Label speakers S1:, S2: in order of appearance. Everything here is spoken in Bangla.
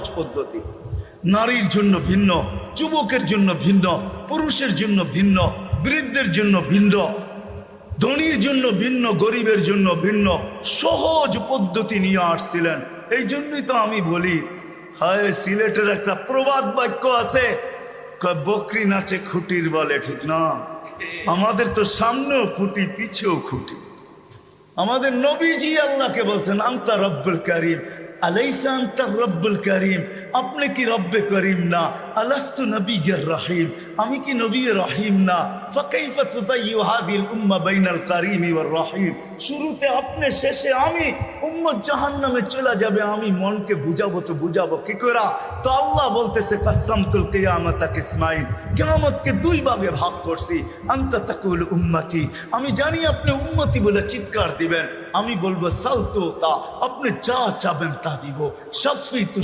S1: সহজ পদ্ধতি। নারীর জন্য ভিন্ন, যুবকের জন্য ভিন্ন, পুরুষের জন্য ভিন্ন, বৃদ্ধের জন্য ভিন্ন, ধনীর জন্য ভিন্ন, গরিবের জন্য ভিন্ন, সহজ পদ্ধতি নিয়ে আসছিলেন। এই জন্যই তো আমি বলি, হায় সিলেটের একটা প্রবাদ বাক্য আছে, বকরি নাচে খুঁটির বলে, ঠিক না? আমাদের তো সামনেও খুঁটি, পিছেও খুঁটি। আমাদের নবীজি আল্লাহকে বলছেন আনতা রব্বুল করিম, আলাইসা আনতা রব্বুল করিম, আপনি কি রব্বে করিম না? আলাস্তু নবিয়্যির রহিম, আমি কি নবী রহিম না? ফাকাইফা তুযায়্যু হাযিহিল উম্মাহ বাইনাল করিম ওয়ার রহিম। শুরুতে আপনি, শেষে আমি, উম্মত জাহান্নামে চলে যাবে, আমি মনকে বুঝাবো তো বুঝাবো কি করে? তো আল্লাহ বলতেছে কাসামতুল কিয়ামাতা কিসমাইন, কিয়ামতকে দুই ভাগে ভাগ করছি। আনতা তাকুল উম্মতি, আমি জানি আপনি উম্মতি বলে চিৎকার দিবেন, আমি বলবো সালতু তা, আপনি যা চাবেন তা দিব। শাফি তু